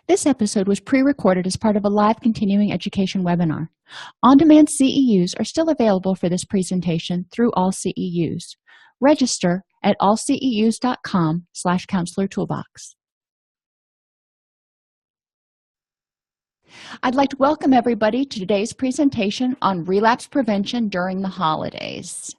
This episode was pre-recorded as part of a live continuing education webinar. On-demand CEUs are still available for this presentation through AllCEUs. Register at allceus.com/counselor toolbox. I'd like to welcome everybody to today's presentation on relapse prevention during the holidays.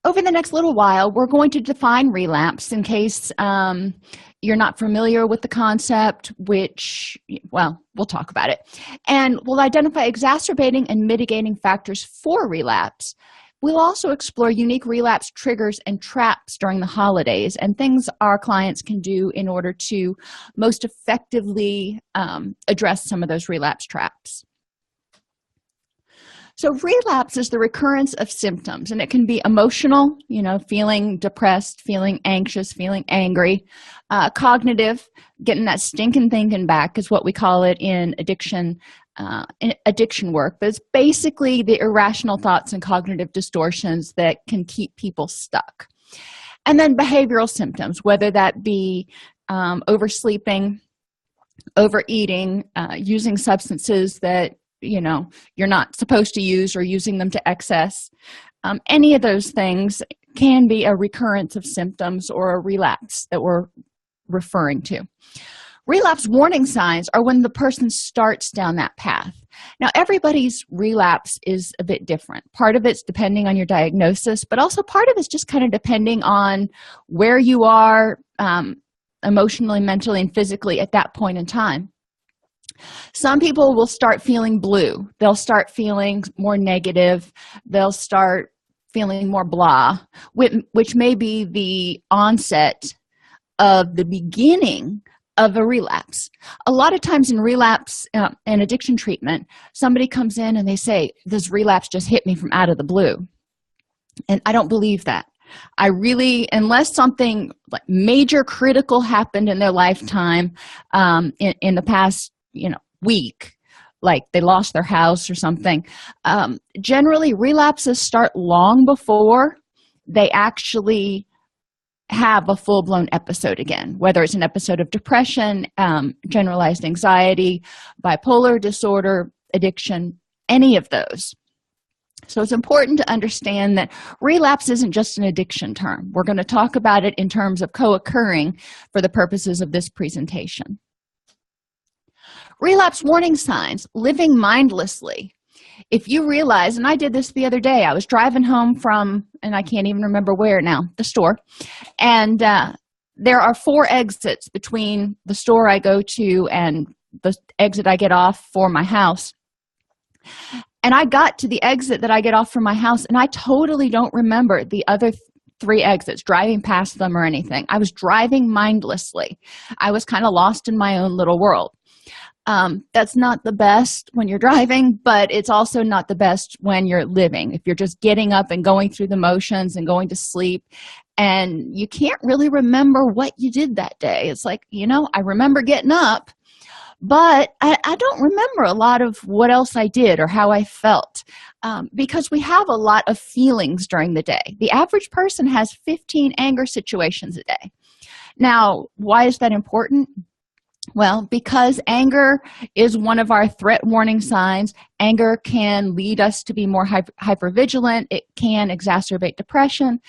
Over the next little while, we're going to define relapse in case you're not familiar with the concept, which, well, we'll talk about it. And we'll identify exacerbating and mitigating factors for relapse. We'll also explore unique relapse triggers and traps during the holidays and things our clients can do in order to most effectively address some of those relapse traps. So relapse is the recurrence of symptoms, and it can be emotional, feeling depressed, feeling anxious, feeling angry. Cognitive, getting that stinking thinking back is what we call it in addiction work. But it's basically the irrational thoughts and cognitive distortions that can keep people stuck. And then behavioral symptoms, whether that be oversleeping, overeating, using substances that you're not supposed to use or using them to excess. Any of those things can be a recurrence of symptoms or a relapse that we're referring to. Relapse warning signs are when the person starts down that path. Now, everybody's relapse is a bit different. Part of it's depending on your diagnosis, but also part of it's just kind of depending on where you are emotionally, mentally, and physically at that point in time. Some people will start feeling blue. They'll start feeling more negative. They'll start feeling more blah, which may be the onset of the beginning of a relapse. A lot of times in relapse and addiction treatment, somebody comes in and they say, this relapse just hit me from out of the blue. And I don't believe that. I really, unless something like major critical happened in their lifetime in the past week, like they lost their house or something, generally relapses start long before they actually have a full-blown episode again, whether it's an episode of depression, generalized anxiety, bipolar disorder, addiction, any of those. So it's important to understand that relapse isn't just an addiction term. We're going to talk about it in terms of co-occurring for the purposes of this presentation. Relapse warning signs: living mindlessly. If you realize, and I did this the other day, I was driving home from, and I can't even remember where now, the store, and there are 4 exits between the store I go to and the exit I get off for my house. And I got to the exit that I get off from my house, and I totally don't remember the other 3 exits, driving past them or anything. I was driving mindlessly. I was kind of lost in my own little world. That's not the best when you're driving, but it's also not the best when you're living. If you're just getting up and going through the motions and going to sleep and you can't really remember what you did that day. It's like, I remember getting up, but I don't remember a lot of what else I did or how I felt, because we have a lot of feelings during the day. The average person has 15 anger situations a day. Now, why is that important? Well, because anger is one of our threat warning signs. Anger can lead us to be more hypervigilant. It can exacerbate depression.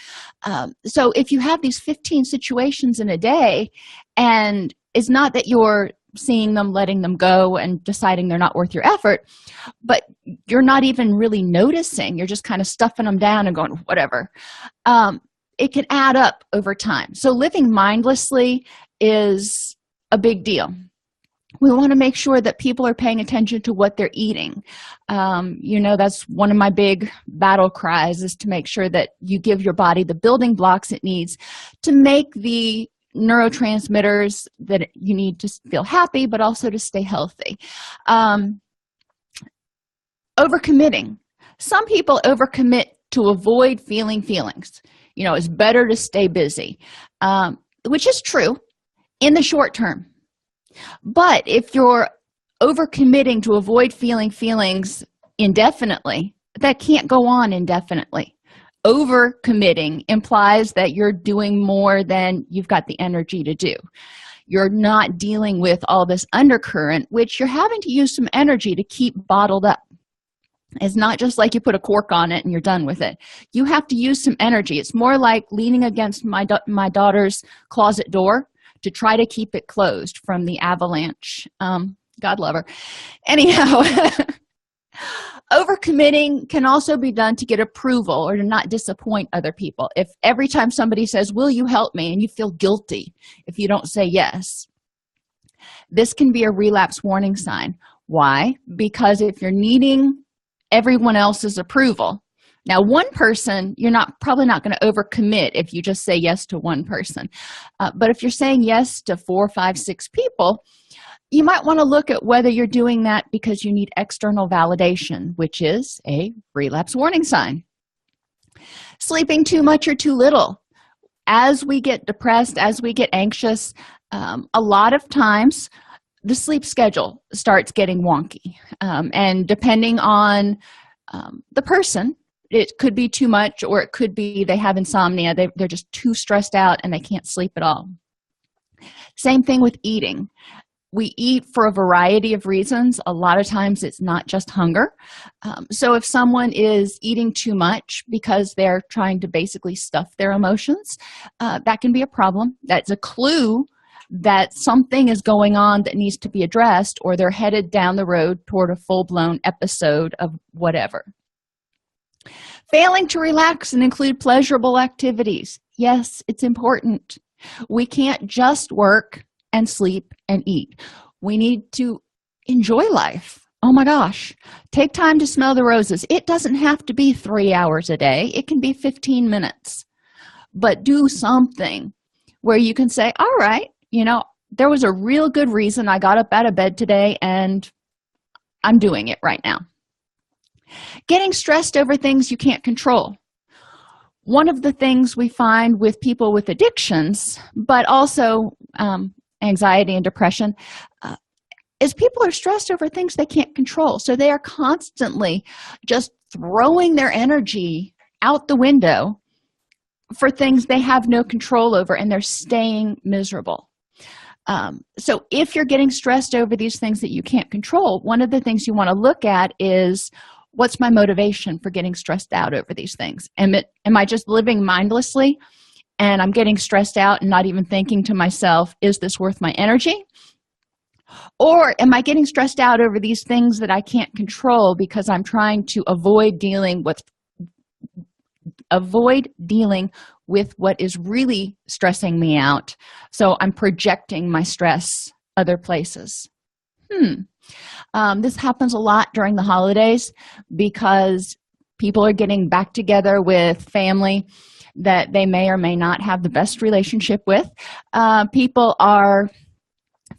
So if you have these 15 situations in a day, and it's not that you're seeing them, letting them go, and deciding they're not worth your effort, but you're not even really noticing. You're just kind of stuffing them down and going, whatever. It can add up over time. So living mindlessly is a big deal. We want to make sure that people are paying attention to what they're eating. That's one of my big battle cries, is to make sure that you give your body the building blocks it needs to make the neurotransmitters that you need to feel happy, but also to stay healthy. Overcommitting. Some people overcommit to avoid feeling feelings. It's better to stay busy, which is true in the short term. But if you're overcommitting to avoid feeling feelings indefinitely, that can't go on indefinitely. Overcommitting implies that you're doing more than you've got the energy to do. You're not dealing with all this undercurrent, which you're having to use some energy to keep bottled up. It's not just like you put a cork on it and you're done with it. You have to use some energy. It's more like leaning against my daughter's closet door to try to keep it closed from the avalanche. God love her. Anyhow, overcommitting can also be done to get approval or to not disappoint other people. If every time somebody says, "Will you help me?" and you feel guilty if you don't say yes, this can be a relapse warning sign. Why? Because if you're needing everyone else's approval, now one person, you're probably not going to overcommit if you just say yes to one person. But if you're saying yes to 4, 5, 6 people, you might want to look at whether you're doing that because you need external validation, which is a relapse warning sign. Sleeping too much or too little. As we get depressed, as we get anxious, a lot of times the sleep schedule starts getting wonky. And depending on the person, it could be too much, or it could be they have insomnia. They're just too stressed out and they can't sleep at all. Same thing with eating. We eat for a variety of reasons. A lot of times it's not just hunger. So if someone is eating too much because they're trying to basically stuff their emotions, that can be a problem. That's a clue that something is going on that needs to be addressed, or they're headed down the road toward a full-blown episode of whatever. Failing to relax and include pleasurable activities. Yes, it's important. We can't just work and sleep and eat. We need to enjoy life. Oh my gosh. Take time to smell the roses. It doesn't have to be 3 hours a day. It can be 15 minutes. But do something where you can say, all right, there was a real good reason I got up out of bed today and I'm doing it right now. Getting stressed over things you can't control. One of the things we find with people with addictions, but also anxiety and depression, is people are stressed over things they can't control. So they are constantly just throwing their energy out the window for things they have no control over, and they're staying miserable. So if you're getting stressed over these things that you can't control, one of the things you want to look at is, what's my motivation for getting stressed out over these things? Am I just living mindlessly and I'm getting stressed out and not even thinking to myself, is this worth my energy? Or am I getting stressed out over these things that I can't control because I'm trying to avoid dealing with what is really stressing me out? So I'm projecting my stress other places. This happens a lot during the holidays because people are getting back together with family that they may or may not have the best relationship with. People are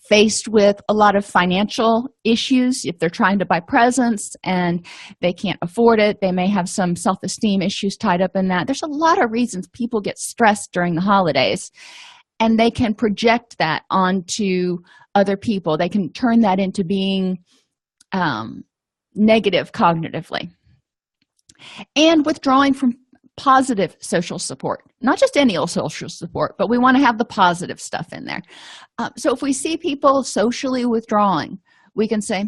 faced with a lot of financial issues. If they're trying to buy presents and they can't afford it, they may have some self-esteem issues tied up in that. There's a lot of reasons people get stressed during the holidays, and they can project that onto other people. They can turn that into being negative cognitively. And withdrawing from positive social support, not just any old social support, but we want to have the positive stuff in there. So if we see people socially withdrawing, we can say,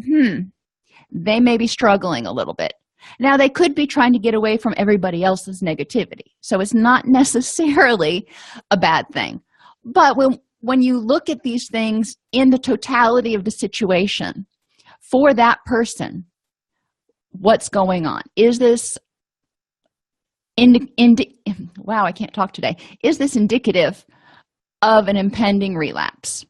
they may be struggling a little bit. Now, they could be trying to get away from everybody else's negativity, so it's not necessarily a bad thing. But when you look at these things in the totality of the situation, for that person, what's going on? Is this wow, I can't talk today. Is this indicative of an impending relapse?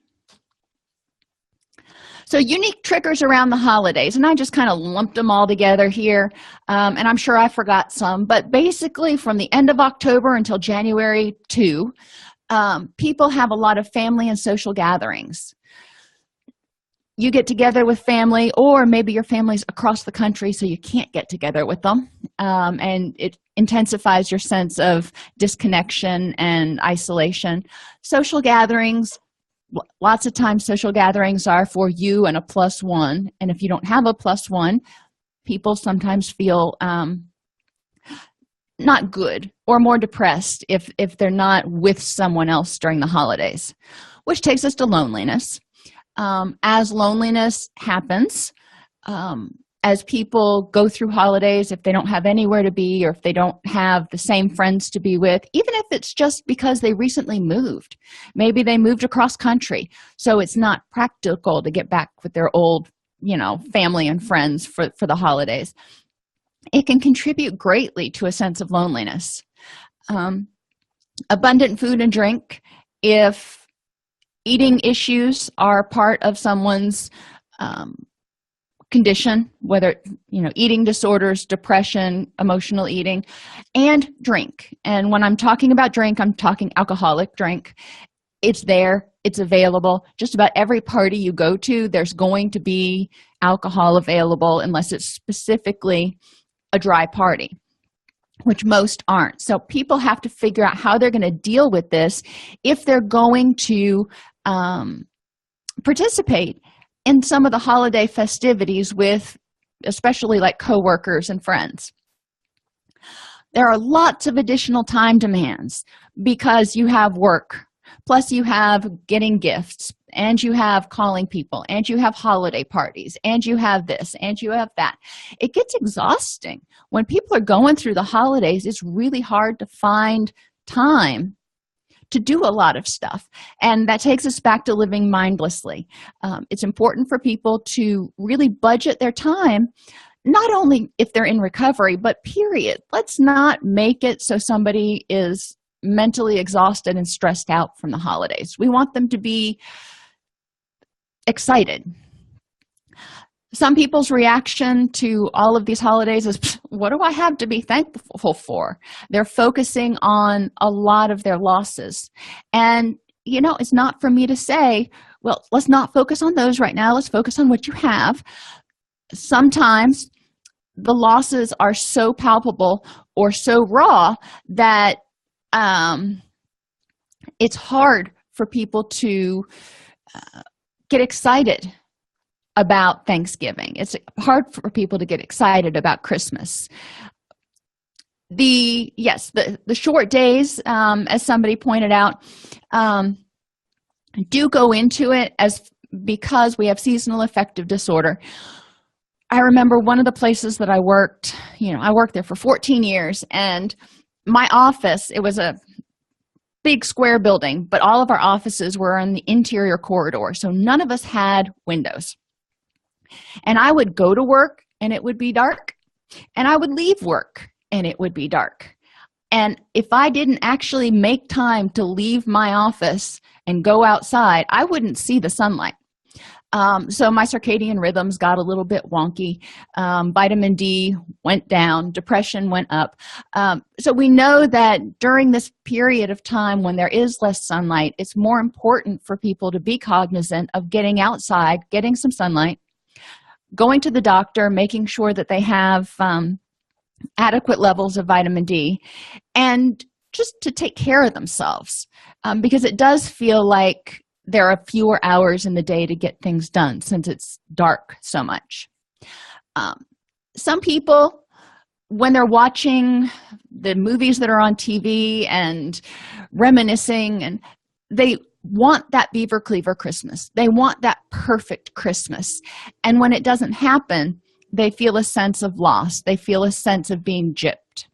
So unique triggers around the holidays, and I just kind of lumped them all together here, and I'm sure I forgot some, but basically from the end of October until January 2, people have a lot of family and social gatherings. You get together with family, or maybe your family's across the country, so you can't get together with them, and it intensifies your sense of disconnection and isolation. Social gatherings, lots of times social gatherings are for you and a +1, and if you don't have a +1, people sometimes feel not good, or more depressed if they're not with someone else during the holidays, which takes us to loneliness. As loneliness happens, as people go through holidays, if they don't have anywhere to be, or if they don't have the same friends to be with, even if it's just because they recently moved, maybe they moved across country, so it's not practical to get back with their old, family and friends for the holidays, it can contribute greatly to a sense of loneliness. Abundant food and drink, if eating issues are part of someone's condition, whether eating disorders, depression, emotional eating, and drink. And when I'm talking about drink, I'm talking alcoholic drink. It's there, it's available. Just about every party you go to, there's going to be alcohol available, unless it's specifically a dry party, which most aren't. So people have to figure out how they're going to deal with this if they're going to participate in some of the holiday festivities with, especially like coworkers and friends. There are lots of additional time demands because you have work, plus you have getting gifts, and you have calling people, and you have holiday parties, and you have this, and you have that. It gets exhausting. When people are going through the holidays, it's really hard to find time to do a lot of stuff. And that takes us back to living mindlessly. It's important for people to really budget their time, not only if they're in recovery, but period. Let's not make it so somebody is mentally exhausted and stressed out from the holidays. We want them to be excited. Some people's reaction to all of these holidays is, what do I have to be thankful for? They're focusing on a lot of their losses. And, it's not for me to say, well, let's not focus on those right now. Let's focus on what you have. Sometimes the losses are so palpable or so raw that it's hard for people to get excited about Thanksgiving. It's hard for people to get excited about Christmas. The short days, as somebody pointed out, do go into it because we have seasonal affective disorder. I remember one of the places that I worked, I worked there for 14 years, and my office, it was a big square building, but all of our offices were in the interior corridor, so none of us had windows. And I would go to work and it would be dark, and I would leave work and it would be dark. And if I didn't actually make time to leave my office and go outside, I wouldn't see the sunlight. So my circadian rhythms got a little bit wonky. Vitamin D went down, depression went up. So we know that during this period of time when there is less sunlight, it's more important for people to be cognizant of getting outside, getting some sunlight, going to the doctor, making sure that they have adequate levels of vitamin D, and just to take care of themselves, because it does feel like there are fewer hours in the day to get things done since it's dark so much. Some people, when they're watching the movies that are on TV and reminiscing, and they want that beaver cleaver Christmas. They want that perfect Christmas. And when it doesn't happen, they feel a sense of loss. They feel a sense of being gypped.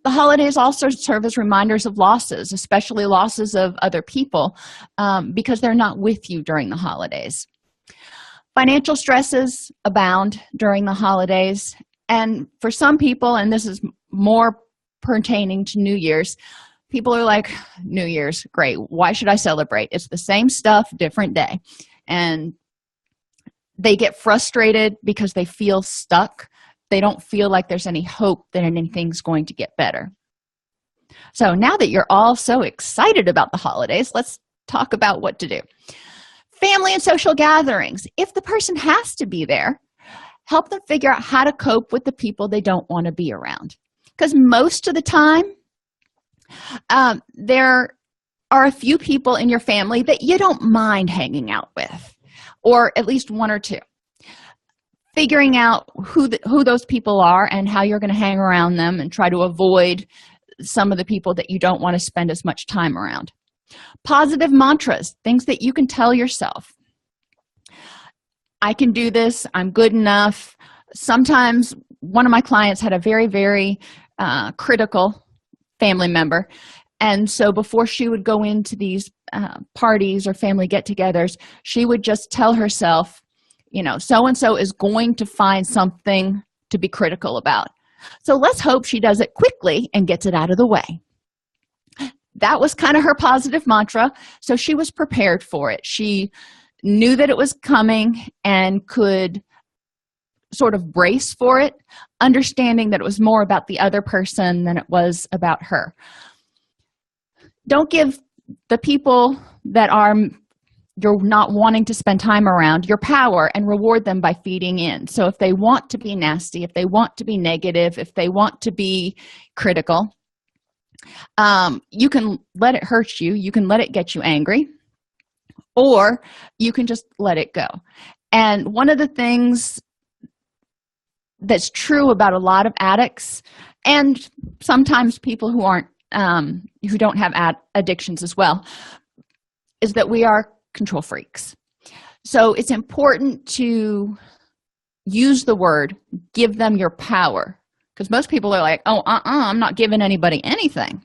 The holidays also serve as reminders of losses, especially losses of other people, because they're not with you during the holidays. Financial stresses abound during the holidays. And for some people, and this is more pertaining to New Year's, people are like, New Year's, great. Why should I celebrate? It's the same stuff, different day. And they get frustrated because they feel stuck. They don't feel like there's any hope that anything's going to get better. So now that you're all so excited about the holidays, let's talk about what to do. Family and social gatherings. If the person has to be there, help them figure out how to cope with the people they don't want to be around. Because most of the time, there are a few people in your family that you don't mind hanging out with, or at least one or two. figuring out who those people are and how you're going to hang around them and try to avoid some of the people that you don't want to spend as much time around. Positive mantras, things that you can tell yourself. I can do this. I'm good enough. Sometimes one of my clients had a very, very critical family member. And so before she would go into these parties or family get-togethers, she would just tell herself, so-and-so is going to find something to be critical about. So let's hope she does it quickly and gets it out of the way. That was kind of her positive mantra. So she was prepared for it. She knew that it was coming and could sort of brace for it, understanding that it was more about the other person than it was about her. Don't give the people that you're not wanting to spend time around your power, and reward them by feeding in. So if they want to be nasty, if they want to be negative, if they want to be critical, you can let it hurt you. You can let it get you angry, or you can just let it go. And one of the things that's true about a lot of addicts, and sometimes people who don't have addictions as well, is that we are control freaks. So it's important to use the word, give them your power, because most people are like, I'm not giving anybody anything.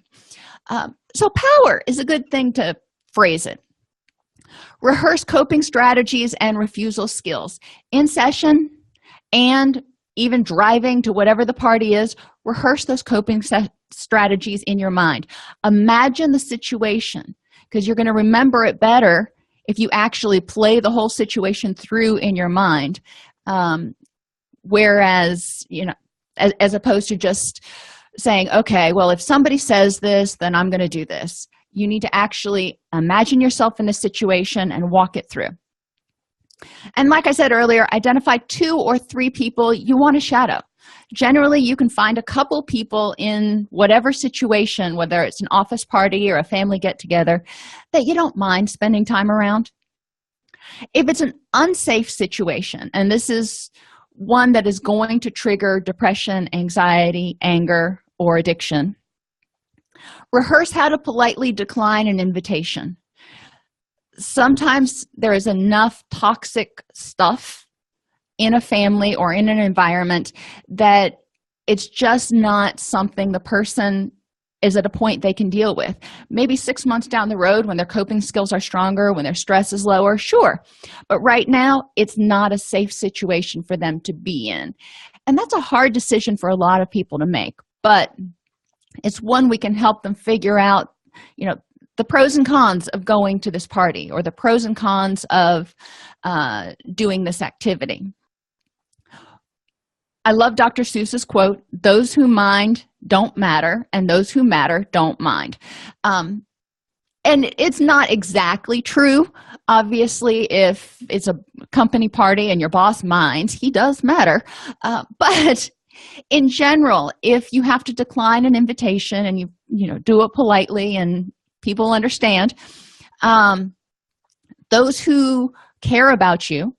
So power is a good thing to phrase it. Rehearse coping strategies and refusal skills. In session and even driving to whatever the party is, rehearse those coping strategies in your mind. Imagine the situation, because you're going to remember it better if you actually play the whole situation through in your mind, whereas, as opposed to just saying, okay, well, if somebody says this, then I'm going to do this. You need to actually imagine yourself in the situation and walk it through. And like I said earlier, identify 2 or 3 people you want to shadow. Generally, you can find a couple people in whatever situation, whether it's an office party or a family get-together, that you don't mind spending time around. If it's an unsafe situation, and this is one that is going to trigger depression, anxiety, anger, or addiction, rehearse how to politely decline an invitation. Sometimes there is enough toxic stuff in a family or in an environment that it's just not something the person is at a point they can deal with. Maybe 6 months down the road, when their coping skills are stronger, when their stress is lower, sure. But right now, it's not a safe situation for them to be in. And that's a hard decision for a lot of people to make. But it's one we can help them figure out, the pros and cons of going to this party, or the pros and cons of doing this activity. I love Dr. Seuss's quote, "Those who mind don't matter, and those who matter don't mind." And it's not exactly true. Obviously, if it's a company party and your boss minds, he does matter. But in general, if you have to decline an invitation and you do it politely and people understand, those who care about you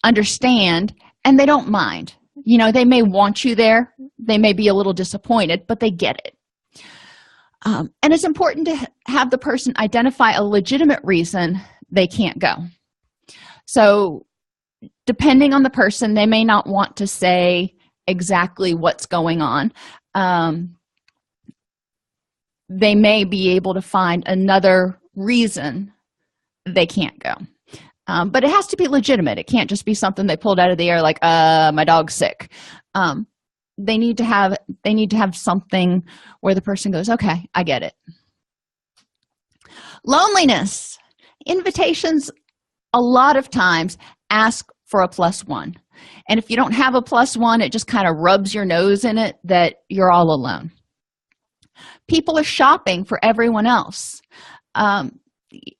understand, and they don't mind. They may want you there, they may be a little disappointed, but they get it. And it's important to have the person identify a legitimate reason they can't go. So depending on the person, they may not want to say exactly what's going on. They may be able to find another reason they can't go. But it has to be legitimate. It can't just be something they pulled out of the air like, my dog's sick. They need to have something where the person goes, okay, I get it. Loneliness. Invitations, a lot of times, ask for a +1. And if you don't have a +1, it just kind of rubs your nose in it that you're all alone. People are shopping for everyone else,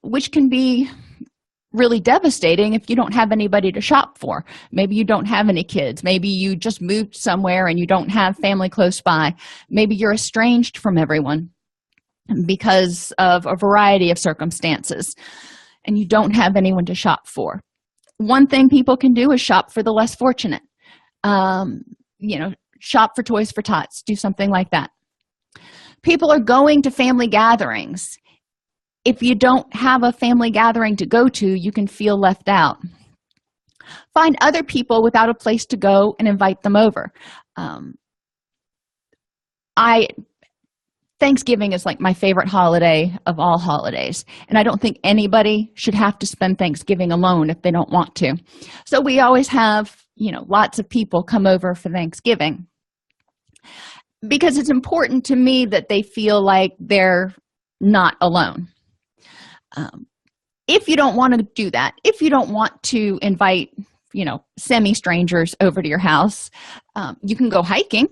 which can be really devastating if you don't have anybody to shop for. Maybe you don't have any kids. Maybe you just moved somewhere and you don't have family close by. Maybe you're estranged from everyone because of a variety of circumstances, and you don't have anyone to shop for. one thing people can do is shop for the less fortunate. Shop for Toys for Tots, do something like that. People are going to family gatherings. If you don't have a family gathering to go to, you can feel left out. Find other people without a place to go and invite them over. Thanksgiving is like my favorite holiday of all holidays, and I don't think anybody should have to spend Thanksgiving alone if they don't want to. So we always have, lots of people come over for Thanksgiving, because it's important to me that they feel like they're not alone. If you don't want to do that, if you don't want to invite, semi-strangers over to your house, you can go hiking.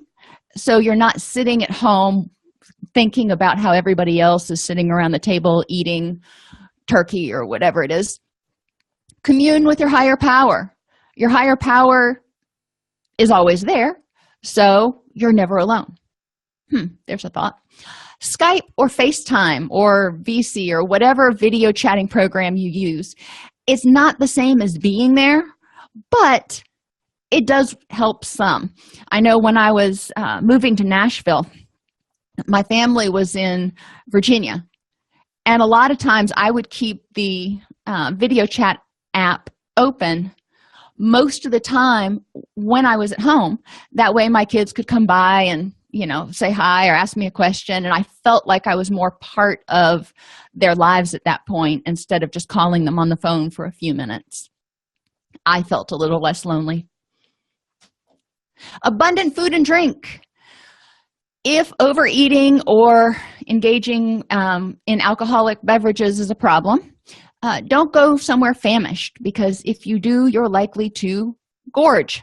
So you're not sitting at home thinking about how everybody else is sitting around the table eating turkey or whatever it is. Commune with your higher power. Your higher power is always there, so you're never alone. There's a thought. Skype or FaceTime or VC or whatever video chatting program you use, it's not the same as being there, but it does help some. I know when I was moving to Nashville, my family was in Virginia, and a lot of times I would keep the video chat app open most of the time when I was at home. That way my kids could come by and say hi or ask me a question, and I felt like I was more part of their lives at that point instead of just calling them on the phone for a few minutes. I felt a little less lonely. Abundant food and drink. If overeating or engaging in alcoholic beverages is a problem, don't go somewhere famished, because if you do, you're likely to gorge.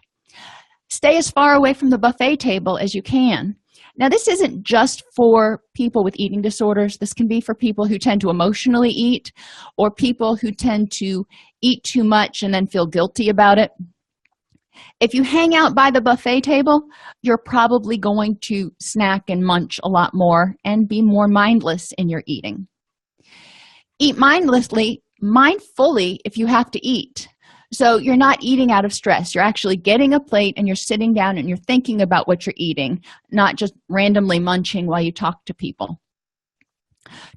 Stay as far away from the buffet table as you can. Now, this isn't just for people with eating disorders. This can be for people who tend to emotionally eat, or people who tend to eat too much and then feel guilty about it. If you hang out by the buffet table, you're probably going to snack and munch a lot more and be more mindless in your eating. Eat mindfully if you have to eat. So you're not eating out of stress. You're actually getting a plate and you're sitting down and you're thinking about what you're eating, not just randomly munching while you talk to people.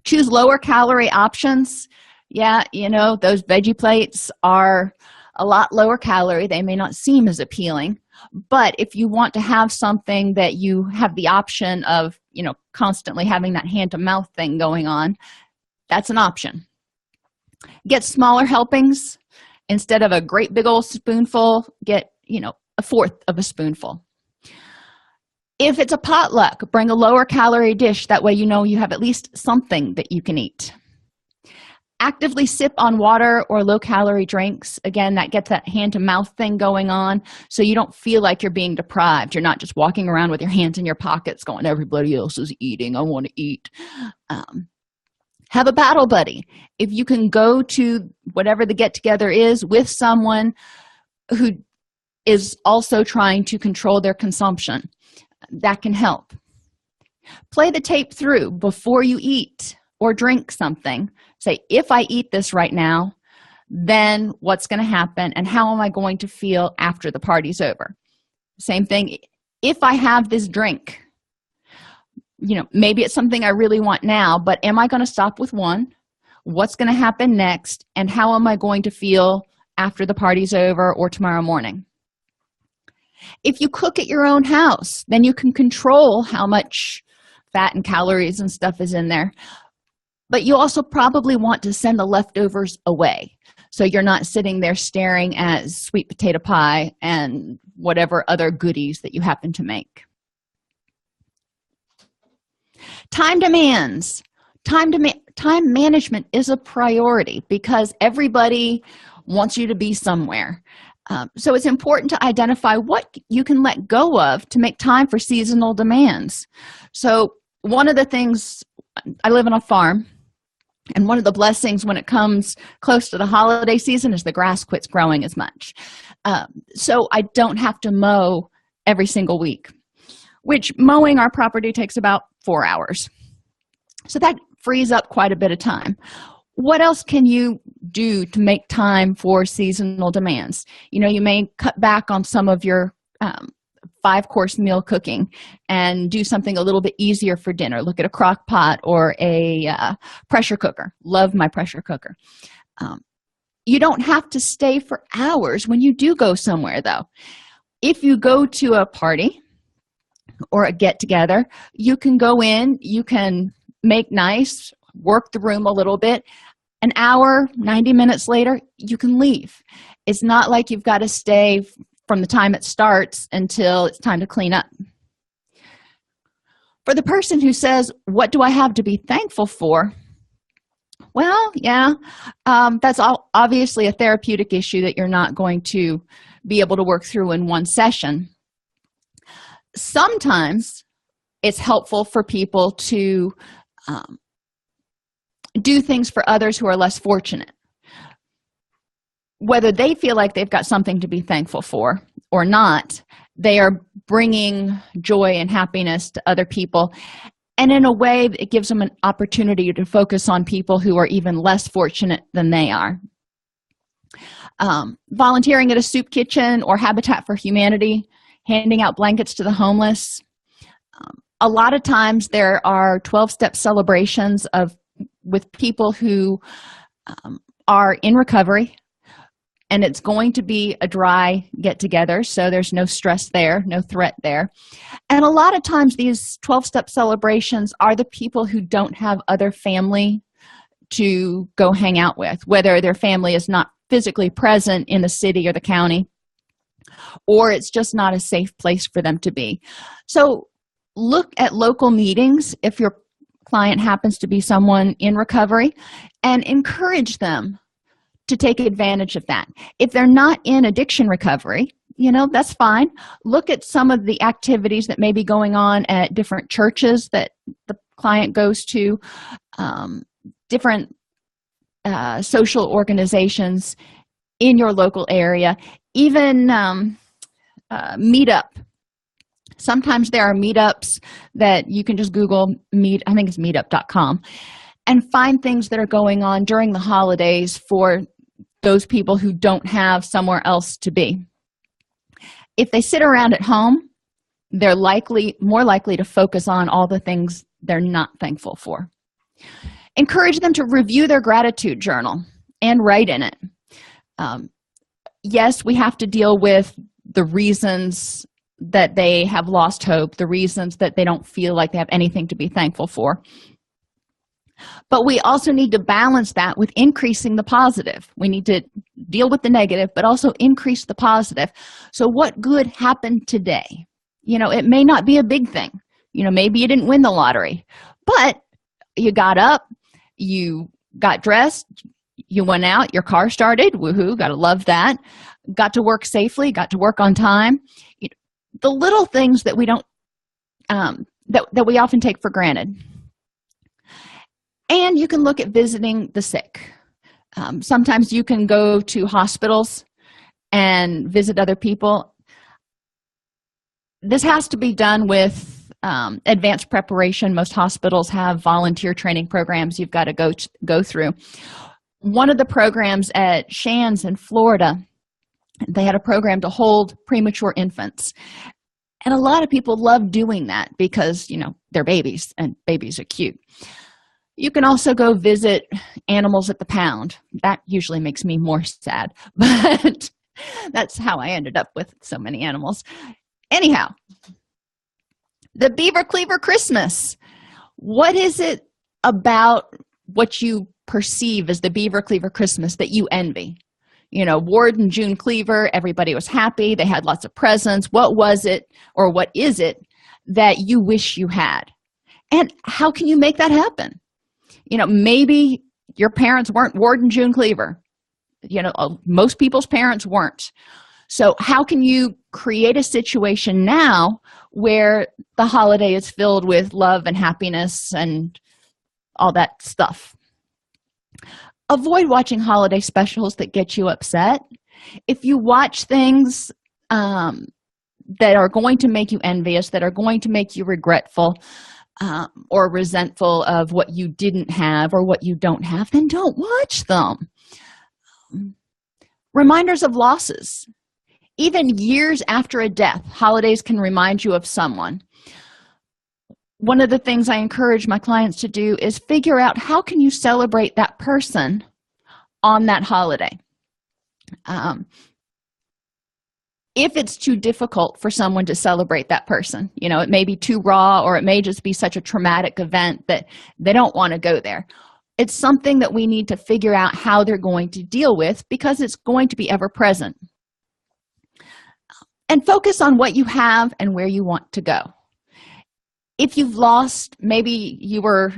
Choose lower calorie options. Yeah, those veggie plates are a lot lower calorie. They may not seem as appealing, but if you want to have something that you have the option of, constantly having that hand-to-mouth thing going on, that's an option. Get smaller helpings. Instead of a great big old spoonful, get, a fourth of a spoonful. If it's a potluck, bring a lower calorie dish. That way you have at least something that you can eat. Actively sip on water or low-calorie drinks. Again, that gets that hand-to-mouth thing going on, so you don't feel like you're being deprived. You're not just walking around with your hands in your pockets going, everybody else is eating, I want to eat. Have a battle buddy. If you can go to whatever the get-together is with someone who is also trying to control their consumption, that can help. Play the tape through before you eat or drink something. Say, if I eat this right now, then what's going to happen and how am I going to feel after the party's over? Same thing, if I have this drink, maybe it's something I really want now, but am I going to stop with one? What's going to happen next? And how am I going to feel after the party's over or tomorrow morning? If you cook at your own house, then you can control how much fat and calories and stuff is in there. But you also probably want to send the leftovers away, so you're not sitting there staring at sweet potato pie and whatever other goodies that you happen to make. Time demands. Time management is a priority because everybody wants you to be somewhere. So it's important to identify what you can let go of to make time for seasonal demands. So one of the things, I live on a farm, and one of the blessings when it comes close to the holiday season is the grass quits growing as much. So I don't have to mow every single week, which mowing our property takes about 4 hours. So that frees up quite a bit of time. What else can you do to make time for seasonal demands? You may cut back on some of your 5-course meal cooking and do something a little bit easier for dinner. Look at a crock pot or a pressure cooker. Love my pressure cooker. You don't have to stay for hours when you do go somewhere, though. If you go to a party or a get-together, you can go in, you can make nice, work the room a little bit. An hour, 90 minutes later, you can leave. It's not like you've got to stay from the time it starts until it's time to clean up. For the person who says, what do I have to be thankful for? Well, yeah, that's obviously a therapeutic issue that you're not going to be able to work through in one session. Sometimes it's helpful for people to do things for others who are less fortunate. Whether they feel like they've got something to be thankful for or not, they are bringing joy and happiness to other people. And in a way, it gives them an opportunity to focus on people who are even less fortunate than they are. Volunteering at a soup kitchen or Habitat for Humanity, handing out blankets to the homeless. A lot of times there are 12-step celebrations with people who are in recovery, and it's going to be a dry get-together, so there's no stress there, no threat there. And a lot of times these 12-step celebrations are the people who don't have other family to go hang out with, whether their family is not physically present in the city or the county, or it's just not a safe place for them to be. So look at local meetings if your client happens to be someone in recovery, and encourage them to take advantage of that. If they're not in addiction recovery, that's fine. Look at some of the activities that may be going on at different churches that the client goes to, different social organizations in your local area, even meetup. Sometimes there are meetups that you can just Google I think it's meetup.com, and find things that are going on during the holidays for those people who don't have somewhere else to be. If they sit around at home, they're more likely to focus on all the things they're not thankful for. Encourage them to review their gratitude journal and write in it. Yes, we have to deal with the reasons that they have lost hope, the reasons that they don't feel like they have anything to be thankful for. But we also need to balance that with increasing the positive. We need to deal with the negative, but also increase the positive. So what good happened today? It may not be a big thing. Maybe you didn't win the lottery, but you got up, you got dressed, you went out, your car started, woohoo, gotta love that. Got to work safely, got to work on time. The little things that we don't that we often take for granted. And you can look at visiting the sick. Sometimes you can go to hospitals and visit other people. This has to be done with advanced preparation. Most hospitals have volunteer training programs you've got to go through. One of the programs at Shands in Florida, they had a program to hold premature infants. And a lot of people love doing that because, they're babies and babies are cute. You can also go visit animals at the pound. That usually makes me more sad, but that's how I ended up with so many animals. Anyhow, the Beaver Cleaver Christmas. What is it about what you perceive as the Beaver Cleaver Christmas that you envy? Ward and June Cleaver, everybody was happy. They had lots of presents. What was it, or what is it that you wish you had? And how can you make that happen? Maybe your parents weren't Ward and June Cleaver. Most people's parents weren't. So how can you create a situation now where the holiday is filled with love and happiness and all that stuff? Avoid watching holiday specials that get you upset. If you watch things that are going to make you envious, that are going to make you regretful, or resentful of what you didn't have or what you don't have, then don't watch them. Reminders of losses. Even years after a death, holidays can remind you of someone. One of the things I encourage my clients to do is figure out how can you celebrate that person on that holiday. If it's too difficult for someone to celebrate that person, it may be too raw, or it may just be such a traumatic event that they don't want to go there. It's something that we need to figure out how they're going to deal with, because it's going to be ever present. And focus on what you have and where you want to go. If you've lost, maybe you were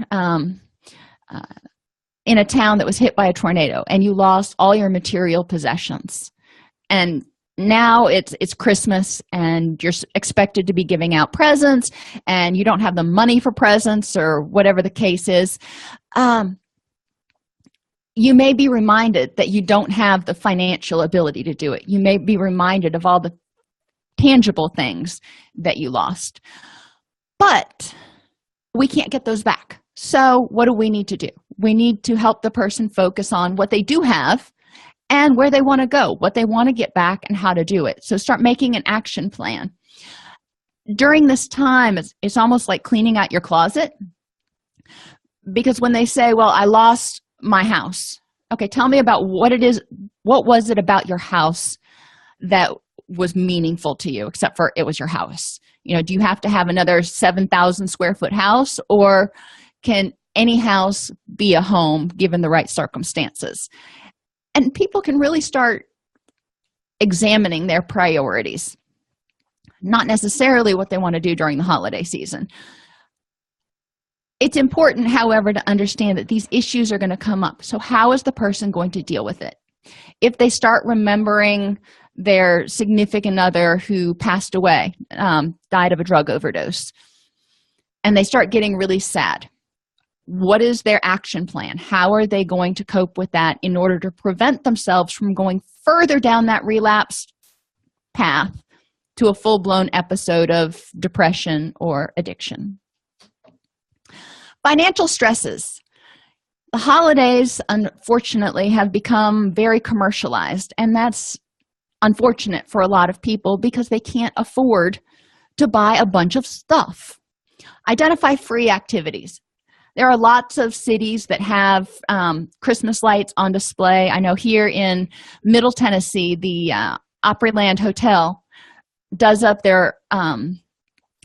in a town that was hit by a tornado and you lost all your material possessions, and now it's Christmas and you're expected to be giving out presents and you don't have the money for presents or whatever the case is, you may be reminded that you don't have the financial ability to do it. You may be reminded of all the tangible things that you lost, but we can't get those back. So what do we need to do? We need to help the person focus on what they do have and where they want to go, what they want to get back, and how to do it. So start making an action plan. During this time, it's almost like cleaning out your closet, because when they say, well, I lost my house. Okay, tell me about what it is. What was it about your house that was meaningful to you, except for it was your house? Do you have to have another 7,000 square foot house, or can any house be a home given the right circumstances? And people can really start examining their priorities, not necessarily what they want to do during the holiday season. It's important, however, to understand that these issues are going to come up. So how is the person going to deal with it? If they start remembering their significant other who passed away, died of a drug overdose, and they start getting really sad, what is their action plan? How are they going to cope with that in order to prevent themselves from going further down that relapse path to a full-blown episode of depression or addiction? Financial stresses. The holidays, unfortunately, have become very commercialized, and that's unfortunate for a lot of people because they can't afford to buy a bunch of stuff. Identify free activities. There are lots of cities that have Christmas lights on display. I know here in Middle Tennessee, the Opryland Hotel does up their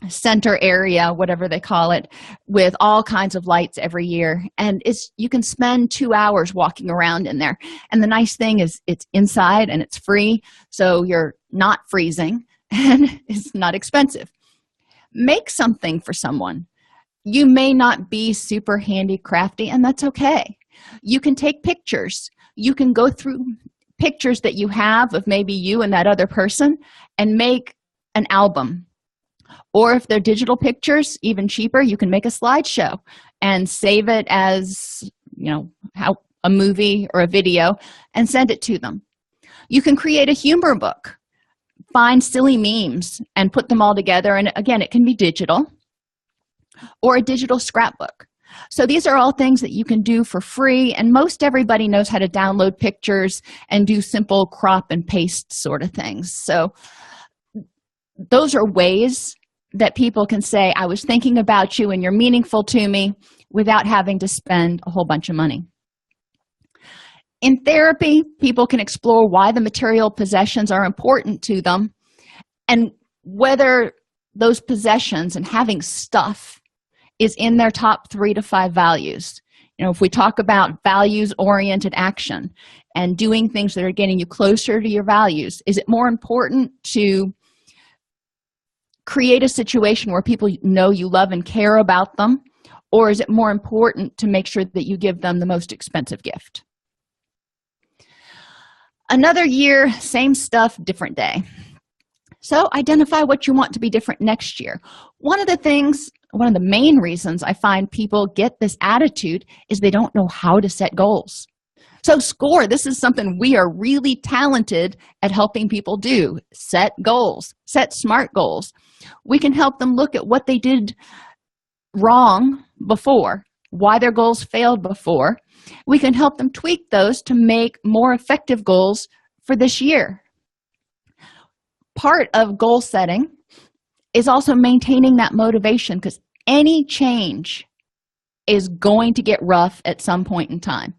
center area, whatever they call it, with all kinds of lights every year. And you can spend 2 hours walking around in there. And the nice thing is it's inside and it's free, so you're not freezing and it's not expensive. Make something for someone. You may not be super handy crafty, and that's okay. You can take pictures. You can go through pictures that you have of maybe you and that other person and make an album. Or if they're digital pictures, even cheaper, you can make a slideshow and save it as, a movie or a video and send it to them. You can create a humor book, find silly memes and put them all together. And again, it can be digital or a digital scrapbook. So these are all things that you can do for free, and most everybody knows how to download pictures and do simple crop and paste sort of things. So those are ways that people can say, I was thinking about you and you're meaningful to me, without having to spend a whole bunch of money. In therapy, people can explore why the material possessions are important to them and whether those possessions and having stuff is in their top 3 to 5 values. If we talk about values-oriented action and doing things that are getting you closer to your values, is it more important to create a situation where people know you love and care about them, or is it more important to make sure that you give them the most expensive gift? Another year, same stuff, different day. So identify what you want to be different next year. One of the main reasons I find people get this attitude is they don't know how to set goals. So SCORE, this is something we are really talented at helping people do. Set goals, set SMART goals. We can help them look at what they did wrong before, why their goals failed before, we can help them tweak those to make more effective goals for this year. Part of goal setting is also maintaining that motivation, because any change is going to get rough at some point in time.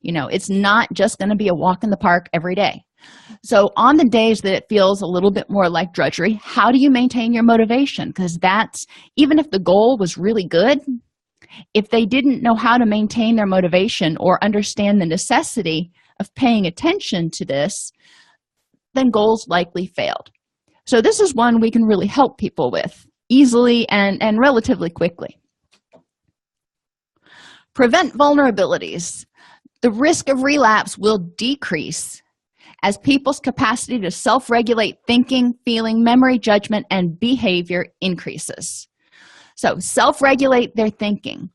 It's not just going to be a walk in the park every day. So on the days that it feels a little bit more like drudgery, how do you maintain your motivation? Because that's, even if the goal was really good, if they didn't know how to maintain their motivation or understand the necessity of paying attention to this, then goals likely failed. So this is one we can really help people with easily and relatively quickly. Prevent vulnerabilities. The risk of relapse will decrease as people's capacity to self-regulate thinking, feeling, memory, judgment, and behavior increases. So self-regulate their thinking,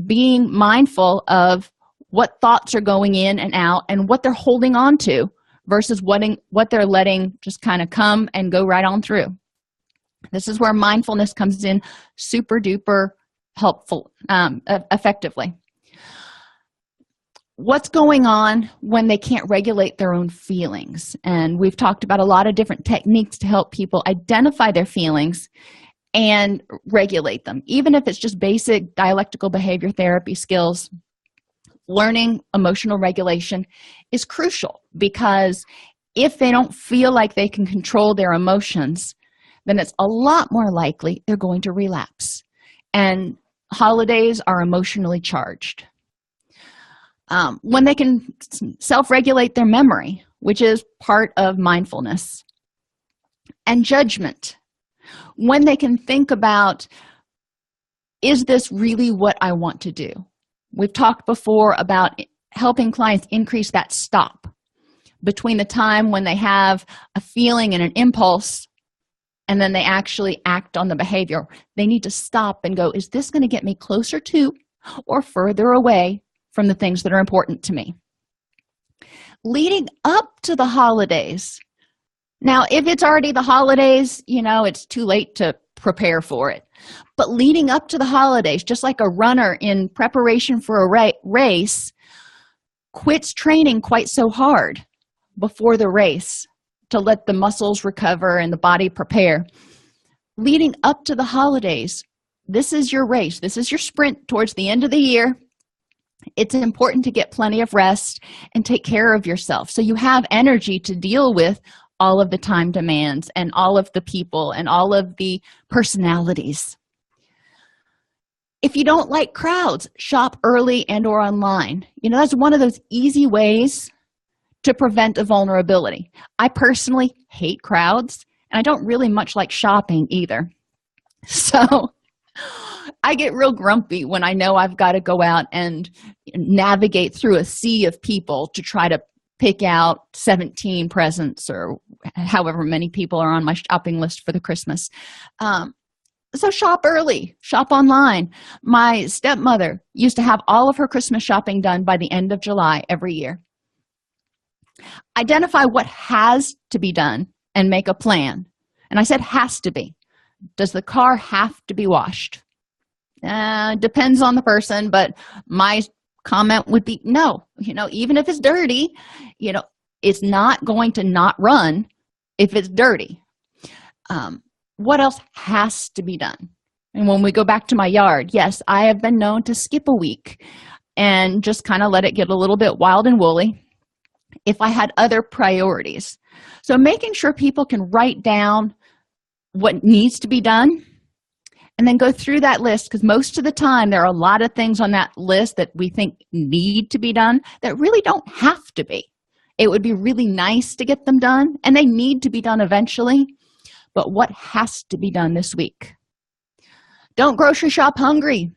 being mindful of what thoughts are going in and out and what they're holding on to versus what they're letting just kind of come and go right on through. This is where mindfulness comes in super duper helpful, effectively. What's going on when they can't regulate their own feelings? And we've talked about a lot of different techniques to help people identify their feelings and regulate them. Even if it's just basic dialectical behavior therapy skills, learning emotional regulation is crucial, because if they don't feel like they can control their emotions, then it's a lot more likely they're going to relapse. And holidays are emotionally charged. When they can self-regulate their memory, which is part of mindfulness, and judgment, when they can think about, is this really what I want to do? We've talked before about helping clients increase that stop between the time when they have a feeling and an impulse and then they actually act on the behavior. They need to stop and go, is this going to get me closer to or further away from the things that are important to me? Leading up to the holidays. Now, if it's already the holidays, it's too late to prepare for it. But leading up to the holidays, just like a runner in preparation for a race quits training quite so hard before the race to let the muscles recover and the body prepare. Leading up to the holidays, this is your race. This is your sprint towards the end of the year. It's important to get plenty of rest and take care of yourself so you have energy to deal with all of the time demands and all of the people and all of the personalities. If you don't like crowds, shop early and or online. That's one of those easy ways to prevent a vulnerability. I personally hate crowds, and I don't really much like shopping either. So I get real grumpy when I know I've got to go out and navigate through a sea of people to try to pick out 17 presents or however many people are on my shopping list for the Christmas. So shop early, shop online. My stepmother used to have all of her Christmas shopping done by the end of July every year. Identify what has to be done and make a plan. And I said has to be. Does the car have to be washed? Depends on the person, but my comment would be no. Even if it's dirty, it's not going to not run if it's dirty. What else has to be done? And when we go back to my yard, yes, I have been known to skip a week and just kind of let it get a little bit wild and woolly if I had other priorities. So making sure people can write down what needs to be done and then go through that list, because most of the time there are a lot of things on that list that we think need to be done that really don't have to be. It would be really nice to get them done, and they need to be done eventually, but what has to be done this week? Don't grocery shop hungry.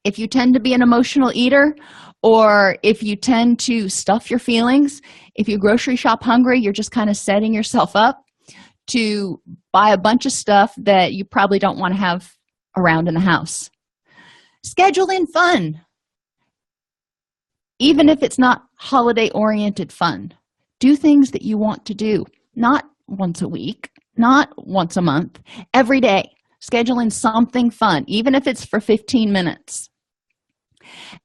If you tend to be an emotional eater, or if you tend to stuff your feelings, if you grocery shop hungry, you're just kind of setting yourself up to buy a bunch of stuff that you probably don't want to have around in the house. Schedule in fun. Even if it's not holiday-oriented fun, do things that you want to do, not once a week, not once a month, every day. scheduling something fun, even if it's for 15 minutes.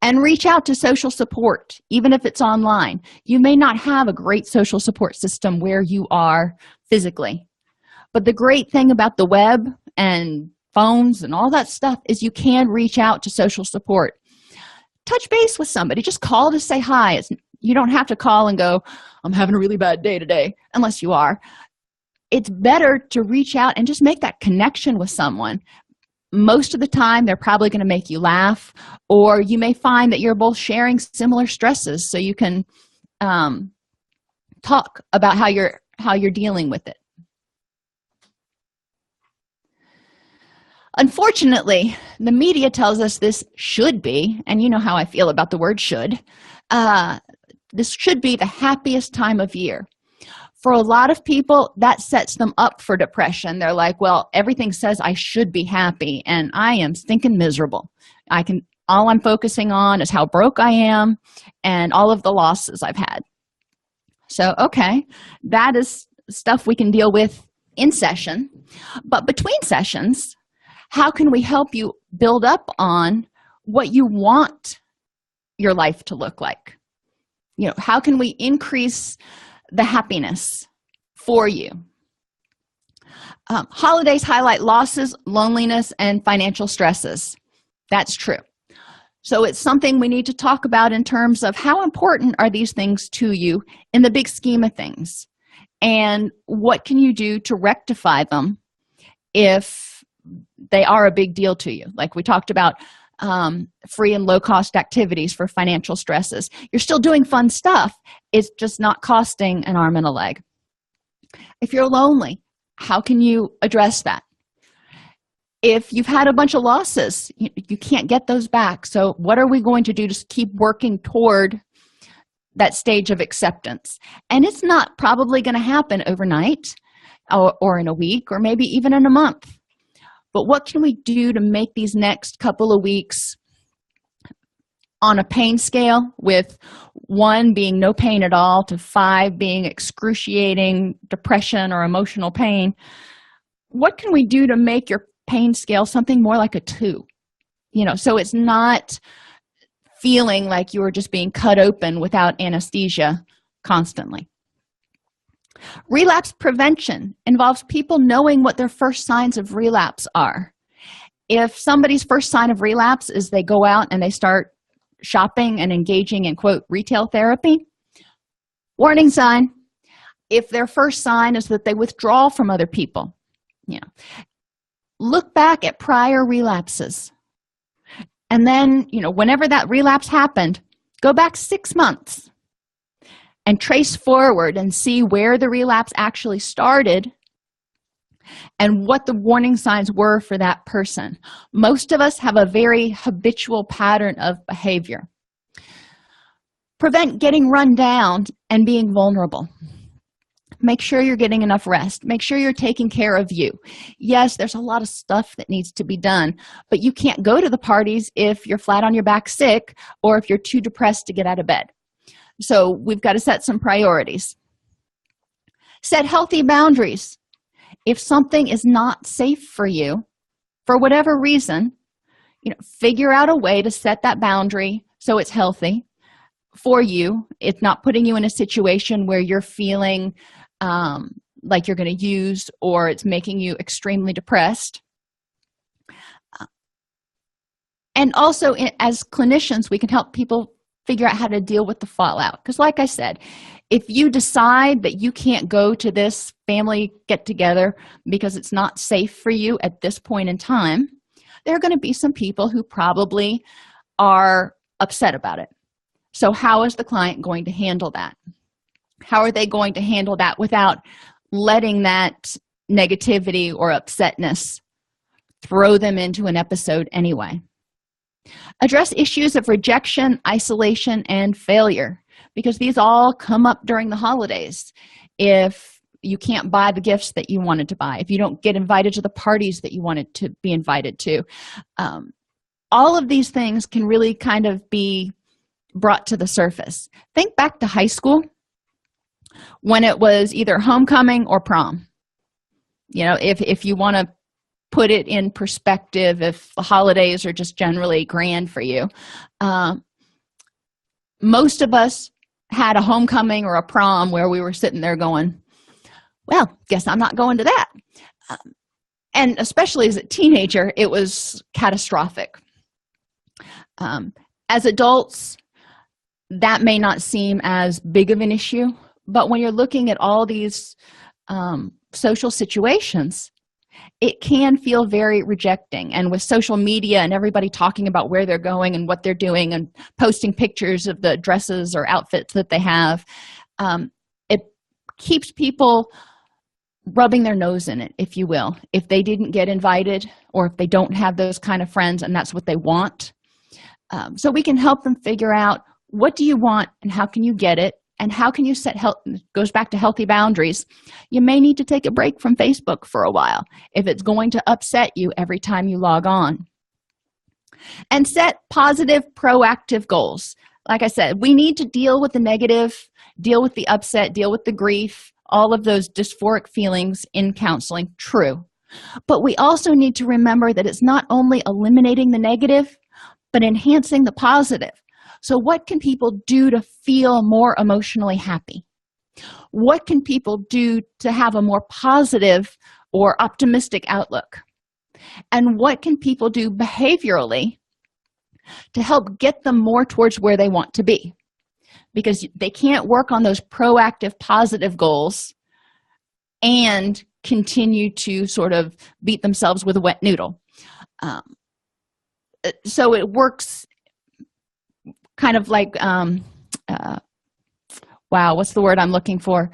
And reach out to social support, even if it's online. You may not have a great social support system where you are physically, but the great thing about the web and phones and all that stuff is you can reach out to social support. Touch base with somebody. Just call to say hi. You don't have to call and go, I'm having a really bad day today, unless you are. It's better to reach out and just make that connection with someone. Most of the time, they're probably going to make you laugh, or you may find that you're both sharing similar stresses, so you can talk about how you're dealing with it. Unfortunately, the media tells us this should be, and you know how I feel about the word should, this should be the happiest time of year. For a lot of people, that sets them up for depression. They're like, well, everything says I should be happy, and I am stinking miserable. All I'm focusing on is how broke I am and all of the losses I've had. So, okay, that is stuff we can deal with in session. But between sessions, how can we help you build up on what you want your life to look like? You know, how can we increase the happiness for you? Holidays highlight losses, loneliness, and financial stresses. That's true. So it's something we need to talk about in terms of how important are these things to you in the big scheme of things, and what can you do to rectify them if they are a big deal to you. Like we talked about free and low-cost activities for financial stresses. You're still doing fun stuff. It's just not costing an arm and a leg. If you're lonely, how can you address that? If you've had a bunch of losses, you can't get those back. So what are we going to do to keep working toward that stage of acceptance? And it's not probably going to happen overnight or in a week or maybe even in a month. But what can we do to make these next couple of weeks on a pain scale, with 1 being no pain at all to 5 being excruciating depression or emotional pain? What can we do to make your pain scale something more like a 2? So it's not feeling like you were just being cut open without anesthesia constantly. Relapse prevention involves people knowing what their first signs of relapse are. If somebody's first sign of relapse is they go out and they start shopping and engaging in, quote, retail therapy, warning sign. If their first sign is that they withdraw from other people, look back at prior relapses. And then, whenever that relapse happened, go back 6 months and trace forward and see where the relapse actually started and what the warning signs were for that person. Most of us have a very habitual pattern of behavior. Prevent getting run down and being vulnerable. Make sure you're getting enough rest. Make sure you're taking care of you. Yes, there's a lot of stuff that needs to be done, but you can't go to the parties if you're flat on your back sick or if you're too depressed to get out of bed. So we've got to set some priorities. Set healthy boundaries. If something is not safe for you, for whatever reason, figure out a way to set that boundary so it's healthy for you. It's not putting you in a situation where you're feeling like you're going to use, or it's making you extremely depressed. And also, as clinicians, we can help people figure out how to deal with the fallout. Because like I said, if you decide that you can't go to this family get-together because it's not safe for you at this point in time, there are going to be some people who probably are upset about it. So how is the client going to handle that? How are they going to handle that without letting that negativity or upsetness throw them into an episode anyway? Address issues of rejection, isolation, and failure, because these all come up during the holidays. If you can't buy the gifts that you wanted to buy, if you don't get invited to the parties that you wanted to be invited to, all of these things can really kind of be brought to the surface. Think back to high school when it was either homecoming or prom. If you want to put it in perspective, if the holidays are just generally grand for you, most of us had a homecoming or a prom where we were sitting there going, well, guess I'm not going to that. And especially as a teenager, it was catastrophic. As adults, that may not seem as big of an issue, but when you're looking at all these social situations, it can feel very rejecting. And with social media and everybody talking about where they're going and what they're doing and posting pictures of the dresses or outfits that they have, it keeps people rubbing their nose in it, if you will, if they didn't get invited or if they don't have those kind of friends and that's what they want. So we can help them figure out, what do you want and how can you get it, and how can you set goes back to healthy boundaries. You may need to take a break from Facebook for a while if it's going to upset you every time you log on. And set positive, proactive goals. Like I said, we need to deal with the negative, deal with the upset, deal with the grief, all of those dysphoric feelings in counseling. True. But we also need to remember that it's not only eliminating the negative, but enhancing the positive. So what can people do to feel more emotionally happy? What can people do to have a more positive or optimistic outlook? And what can people do behaviorally to help get them more towards where they want to be? Because they can't work on those proactive, positive goals and continue to sort of beat themselves with a wet noodle. So it works kind of like, what's the word I'm looking for?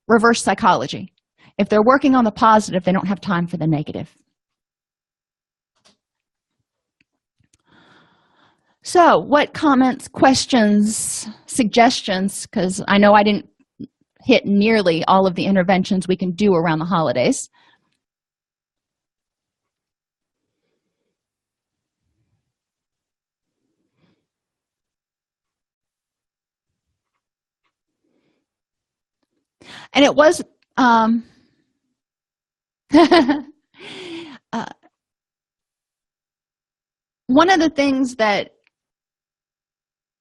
Reverse psychology. If they're working on the positive, they don't have time for the negative. So what comments, questions, suggestions, because I know I didn't hit nearly all of the interventions we can do around the holidays. And it was one of the things that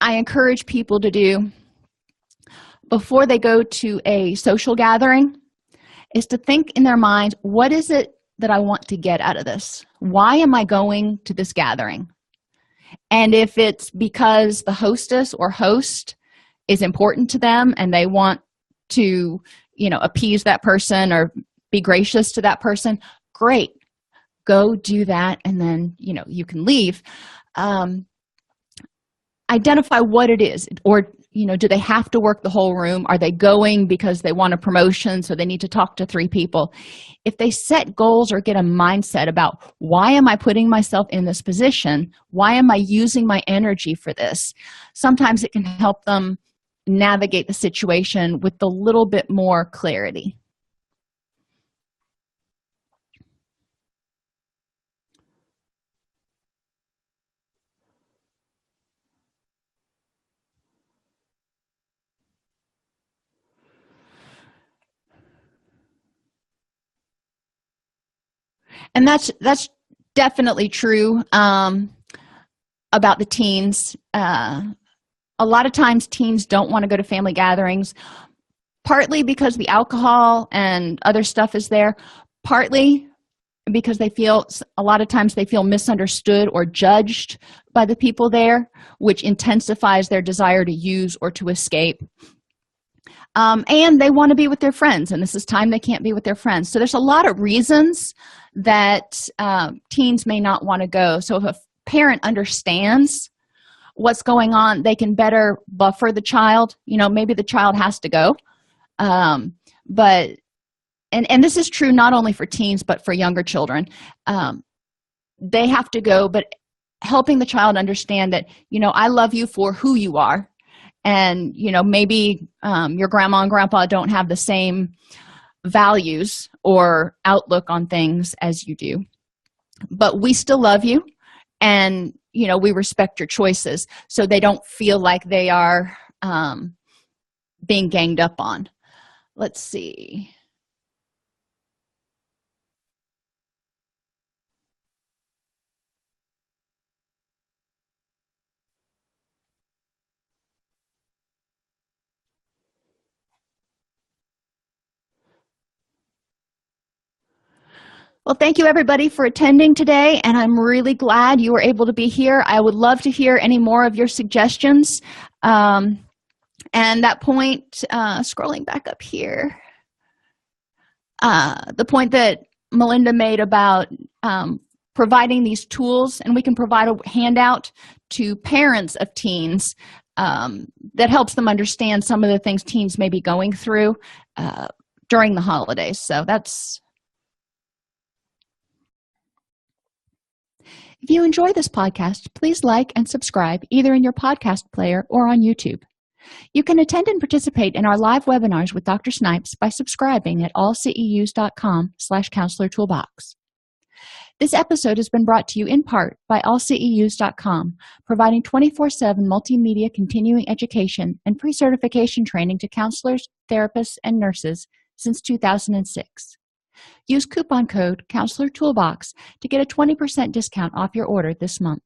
I encourage people to do before they go to a social gathering is to think in their mind, what is it that I want to get out of this? Why am I going to this gathering? And if it's because the hostess or host is important to them and they want to, appease that person or be gracious to that person, great. Go do that, and then, you can leave. Identify what it is, or do they have to work the whole room? Are they going because they want a promotion, so they need to talk to 3 people? If they set goals or get a mindset about, why am I putting myself in this position? Why am I using my energy for this? Sometimes it can help them navigate the situation with a little bit more clarity. And that's definitely true about the teens. A lot of times teens don't want to go to family gatherings, partly because the alcohol and other stuff is there, partly because a lot of times they feel misunderstood or judged by the people there, which intensifies their desire to use or to escape. And they want to be with their friends, and this is time they can't be with their friends. So there's a lot of reasons that teens may not want to go. So if a parent understands what's going on, they can better buffer the child. Maybe the child has to go. But this is true not only for teens, but for younger children. They have to go, but helping the child understand that, I love you for who you are. And, maybe your grandma and grandpa don't have the same values or outlook on things as you do. But we still love you, and, we respect your choices, so they don't feel like they are being ganged up on. Let's see. Well, thank you everybody for attending today, and I'm really glad you were able to be here. I would love to hear any more of your suggestions. And that point, scrolling back up here, the point that Melinda made about providing these tools, and we can provide a handout to parents of teens that helps them understand some of the things teens may be going through during the holidays. So if you enjoy this podcast, please like and subscribe either in your podcast player or on YouTube. You can attend and participate in our live webinars with Dr. Snipes by subscribing at allceus.com/counselor toolbox. This episode has been brought to you in part by allceus.com, providing 24/7 multimedia continuing education and pre-certification training to counselors, therapists, and nurses since 2006. Use coupon code Counselor Toolbox to get a 20% discount off your order this month.